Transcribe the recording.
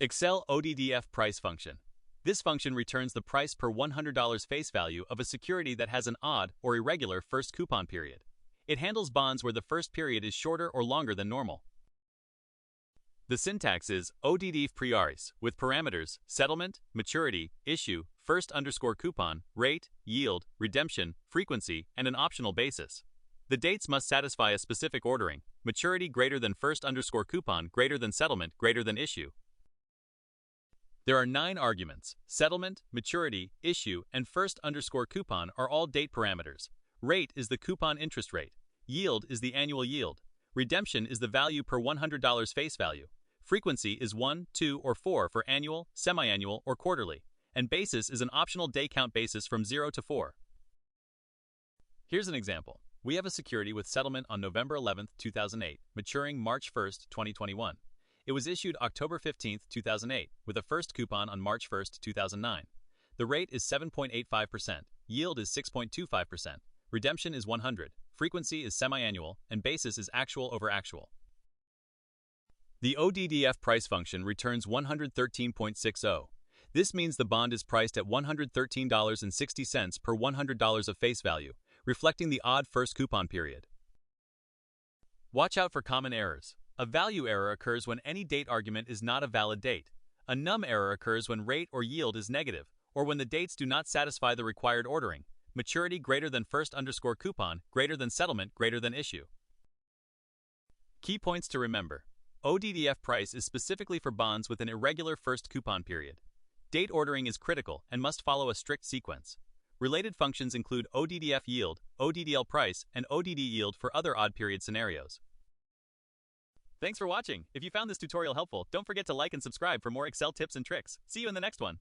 Excel ODDF price function. This function returns the price per $100 face value of a security that has an odd or irregular first coupon period. It handles bonds where the first period is shorter or longer than normal. The syntax is ODDFPRICE with parameters settlement, maturity, issue, first_coupon, rate, yield, redemption, frequency, and an optional basis. The dates must satisfy a specific ordering: maturity greater than first_coupon greater than settlement greater than issue. There are 9 arguments. Settlement, maturity, issue, and first_coupon are all date parameters. Rate is the coupon interest rate. Yield is the annual yield. Redemption is the value per $100 face value. Frequency is 1, 2, or 4 for annual, semi-annual, or quarterly. And basis is an optional day count basis from 0 to 4. Here's an example. We have a security with settlement on November 11, 2008, maturing March 1, 2021. It was issued October 15, 2008, with a first coupon on March 1, 2009. The rate is 7.85%, yield is 6.25%, redemption is 100, frequency is semi-annual, and basis is actual over actual. The ODDF price function returns 113.60. This means the bond is priced at $113.60 per $100 of face value, reflecting the odd first coupon period. Watch out for common errors. A value error occurs when any date argument is not a valid date. A num error occurs when rate or yield is negative, or when the dates do not satisfy the required ordering: maturity greater than first_coupon greater than settlement greater than issue. Key points to remember. ODDFPRICE is specifically for bonds with an irregular first coupon period. Date ordering is critical and must follow a strict sequence. Related functions include ODDF yield, ODDL price, and ODD yield for other odd period scenarios. Thanks for watching. If you found this tutorial helpful, don't forget to like and subscribe for more Excel tips and tricks. See you in the next one.